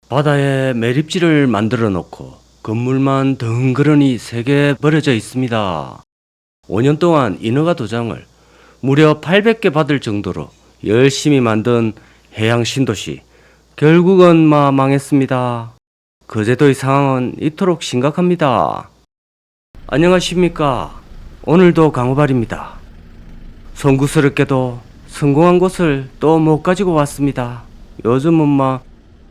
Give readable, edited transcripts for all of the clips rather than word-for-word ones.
바다에 매립지를 만들어 놓고 건물만 덩그러니 3개 버려져 있습니다. 5년 동안 인허가 도장을 무려 800개 받을 정도로 열심히 만든 해양 신도시 결국은 망했습니다. 거제도의 상황은 이토록 심각합니다. 안녕하십니까. 오늘도 강호발입니다. 송구스럽게도 성공한 곳을 또 못 가지고 왔습니다. 요즘은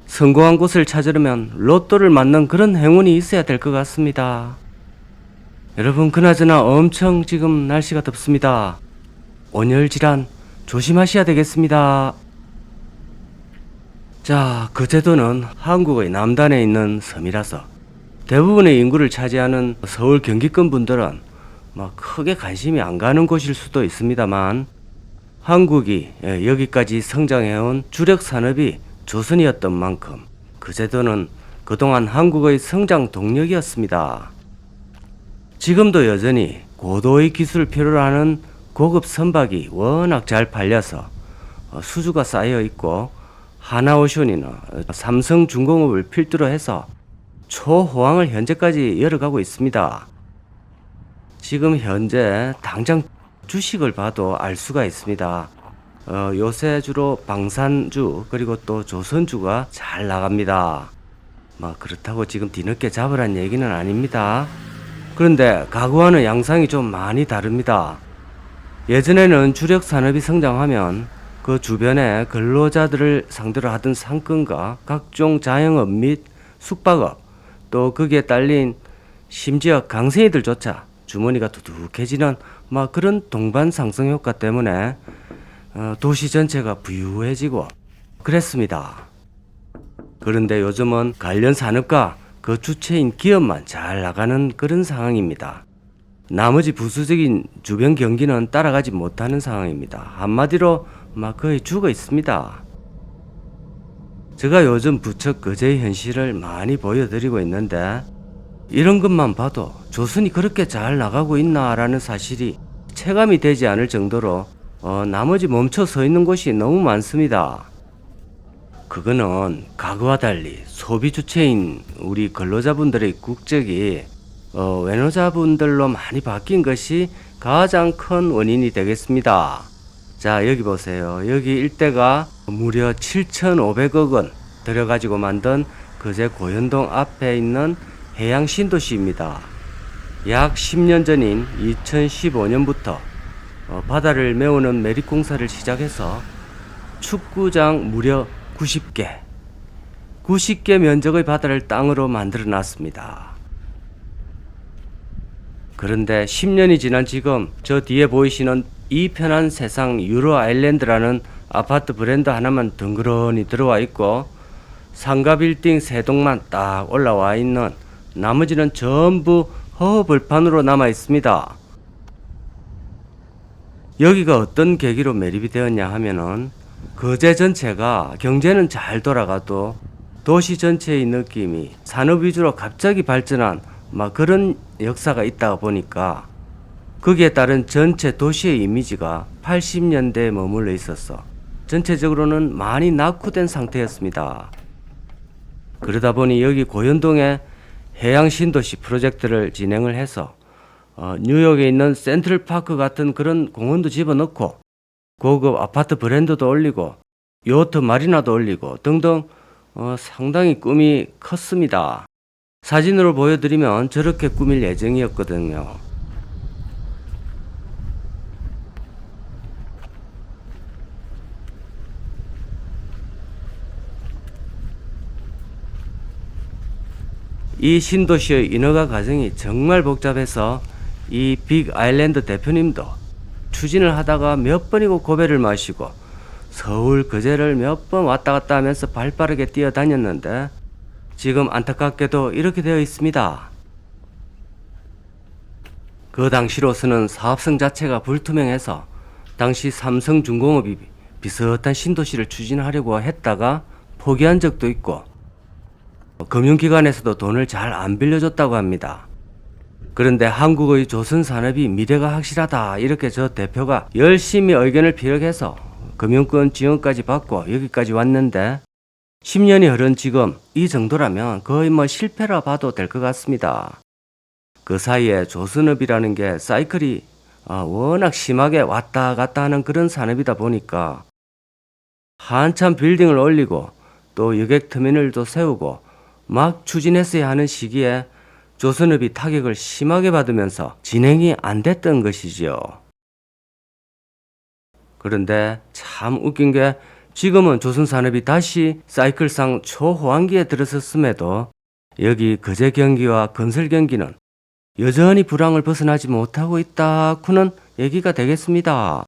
성공한 곳을 찾으려면 로또를 맞는 그런 행운이 있어야 될 것 같습니다. 여러분, 그나저나 엄청 지금 날씨가 덥습니다. 온열 질환 조심하셔야 되겠습니다. 자, 거제도는 한국의 남단에 있는 섬이라서 대부분의 인구를 차지하는 서울 경기권 분들은 크게 관심이 안 가는 곳일 수도 있습니다만, 한국이 여기까지 성장해온 주력 산업이 조선이었던 만큼 거제도는 그동안 한국의 성장 동력이었습니다. 지금도 여전히 고도의 기술을 필요로 하는 고급 선박이 워낙 잘 팔려서 수주가 쌓여 있고, 하나오션이나 삼성중공업을 필두로 해서 초호황을 현재까지 이어가고 있습니다. 지금 현재 당장 주식을 봐도 알 수가 있습니다. 요새 주로 방산주 그리고 또 조선주가 잘 나갑니다. 그렇다고 지금 뒤늦게 잡으란 얘기는 아닙니다. 그런데 과거와는 양상이 좀 많이 다릅니다. 예전에는 주력 산업이 성장하면 그 주변에 근로자들을 상대로 하던 상권과 각종 자영업 및 숙박업, 또 거기에 딸린 심지어 강생이들조차 주머니가 두둑해지는 그런 동반 상승 효과 때문에 도시 전체가 부유해지고 그랬습니다. 그런데 요즘은 관련 산업과 그 주체인 기업만 잘 나가는 그런 상황입니다. 나머지 부수적인 주변 경기는 따라가지 못하는 상황입니다. 한마디로 거의 죽어 있습니다. 제가 요즘 부쩍 거제의 현실을 많이 보여드리고 있는데, 이런 것만 봐도 조선이 그렇게 잘 나가고 있나라는 사실이 체감이 되지 않을 정도로 나머지 멈춰 서 있는 곳이 너무 많습니다. 그거는 과거와 달리 소비 주체인 우리 근로자분들의 국적이 외노자분들로 많이 바뀐 것이 가장 큰 원인이 되겠습니다. 자, 여기 보세요. 여기 일대가 무려 7,500억 원 들여가지고 만든 거제 고현동 앞에 있는 해양 신도시입니다. 약 10년 전인 2015년부터 바다를 메우는 매립 공사를 시작해서 축구장 무려 90개 면적의 바다를 땅으로 만들어 놨습니다. 그런데 10년이 지난 지금 저 뒤에 보이시는 이 편한 세상 유로 아일랜드라는 아파트 브랜드 하나만 덩그러니 들어와 있고, 상가 빌딩 3동만 딱 올라와 있는 나머지는 전부 허허벌판으로 남아 있습니다. 여기가 어떤 계기로 매립이 되었냐 하면은, 거제 전체가 경제는 잘 돌아가도 도시 전체의 느낌이 산업 위주로 갑자기 발전한 그런 역사가 있다 보니까, 거기에 따른 전체 도시의 이미지가 80년대에 머물러 있어서 전체적으로는 많이 낙후된 상태였습니다. 그러다 보니 여기 고현동에 해양 신도시 프로젝트를 진행을 해서 뉴욕에 있는 센트럴파크 같은 그런 공원도 집어넣고 고급 아파트 브랜드도 올리고 요트 마리나도 올리고 등등 상당히 꿈이 컸습니다. 사진으로 보여드리면 저렇게 꾸밀 예정이었거든요. 이 신도시의 인허가 과정이 정말 복잡해서 이 빅 아일랜드 대표님도 추진을 하다가 몇 번이고 고배를 마시고 서울 거제를 몇 번 왔다 갔다 하면서 발빠르게 뛰어다녔는데, 지금 안타깝게도 이렇게 되어 있습니다. 그 당시로서는 사업성 자체가 불투명해서 당시 삼성중공업이 비슷한 신도시를 추진하려고 했다가 포기한 적도 있고, 금융기관에서도 돈을 잘 안 빌려줬다고 합니다. 그런데 한국의 조선산업이 미래가 확실하다, 이렇게 저 대표가 열심히 의견을 피력해서 금융권 지원까지 받고 여기까지 왔는데, 10년이 흐른 지금 이 정도라면 거의 뭐 실패라 봐도 될 것 같습니다. 그 사이에 조선업이라는 게 사이클이 워낙 심하게 왔다 갔다 하는 그런 산업이다 보니까 한참 빌딩을 올리고 또 여객 터미널도 세우고 막 추진했어야 하는 시기에 조선업이 타격을 심하게 받으면서 진행이 안 됐던 것이지요. 그런데 참 웃긴 게 지금은 조선산업이 다시 사이클상 초호황기에 들어섰음에도 여기 거제 경기와 건설 경기는 여전히 불황을 벗어나지 못하고 있다고는 얘기가 되겠습니다.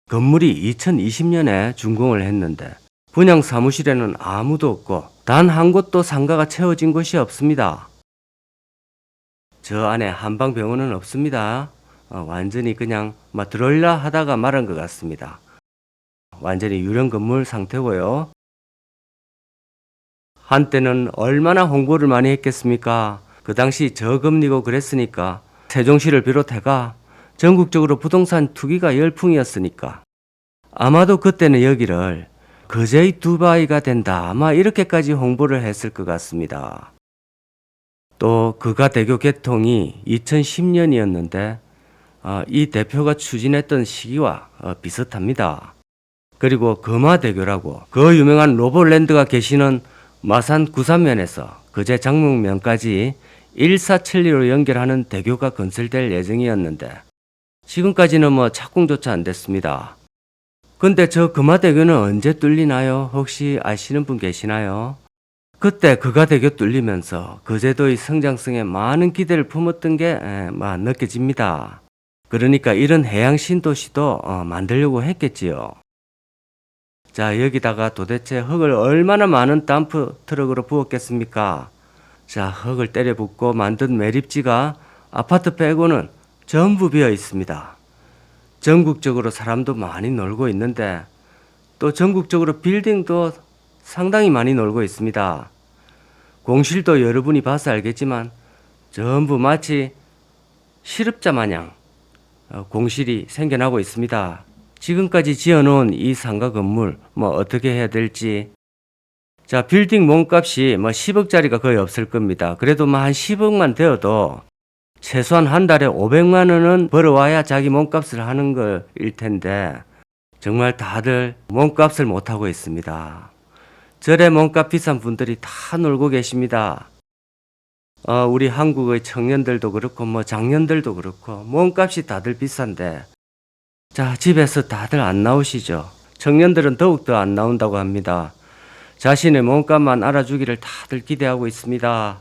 건물이 2020년에 준공을 했는데 분양 사무실에는 아무도 없고 단 한 곳도 상가가 채워진 곳이 없습니다. 저 안에 한방병원은 없습니다. 완전히 그냥 들어올라 하다가 말한 것 같습니다. 완전히 유령 건물 상태고요. 한때는 얼마나 홍보를 많이 했겠습니까? 그 당시 저금리고 그랬으니까 세종시를 비롯해가 전국적으로 부동산 투기가 열풍이었으니까 아마도 그때는 여기를 거제의 두바이가 된다 아마 이렇게까지 홍보를 했을 것 같습니다. 또 그가대교 개통이 2010년이었는데 이 대표가 추진했던 시기와 비슷합니다. 그리고 금화대교라고 그 유명한 로봇랜드가 계시는 마산 구산면에서 거제 장목면까지 일사천리로 연결하는 대교가 건설될 예정이었는데 지금까지는 착공조차 안 됐습니다. 근데 저 금화대교는 언제 뚫리나요? 혹시 아시는 분 계시나요? 그때 그가대교 뚫리면서 거제도의 성장성에 많은 기대를 품었던 게 느껴집니다. 그러니까 이런 해양 신도시도 만들려고 했겠지요. 자, 여기다가 도대체 흙을 얼마나 많은 덤프 트럭으로 부었겠습니까? 자, 흙을 때려 붓고 만든 매립지가 아파트 빼고는 전부 비어 있습니다. 전국적으로 사람도 많이 놀고 있는데 또 전국적으로 빌딩도 상당히 많이 놀고 있습니다. 공실도 여러분이 봐서 알겠지만 전부 마치 실업자 마냥 공실이 생겨나고 있습니다. 지금까지 지어놓은 이 상가 건물 어떻게 해야 될지. 자, 빌딩 몸값이 10억짜리가 거의 없을 겁니다. 그래도 한 10억만 되어도 최소한 한 달에 500만 원은 벌어와야 자기 몸값을 하는 거일 텐데 정말 다들 몸값을 못하고 있습니다. 절에 몸값 비싼 분들이 다 놀고 계십니다. 우리 한국의 청년들도 그렇고 장년들도 그렇고 몸값이 다들 비싼데 자, 집에서 다들 안 나오시죠. 청년들은 더욱더 안 나온다고 합니다. 자신의 몸값만 알아주기를 다들 기대하고 있습니다.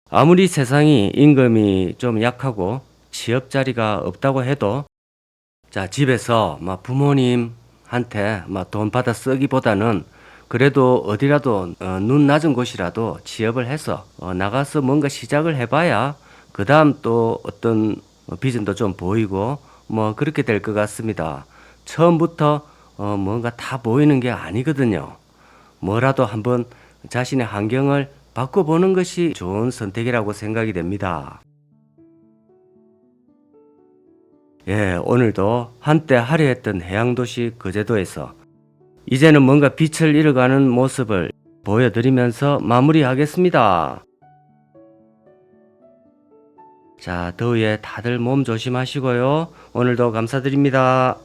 아무리 세상이 임금이 좀 약하고 취업 자리가 없다고 해도 자, 집에서 부모님한테 돈 받아 쓰기보다는 그래도 어디라도 눈 낮은 곳이라도 취업을 해서 나가서 뭔가 시작을 해봐야 그 다음 또 어떤 비전도 좀 보이고 그렇게 될 것 같습니다. 처음부터 뭔가 다 보이는 게 아니거든요. 뭐라도 한번 자신의 환경을 바꿔보는 것이 좋은 선택이라고 생각이 됩니다. 예, 오늘도 한때 화려했던 해양도시 거제도에서 이제는 뭔가 빛을 잃어가는 모습을 보여드리면서 마무리하겠습니다. 자, 더위에 다들 몸 조심하시고요. 오늘도 감사드립니다.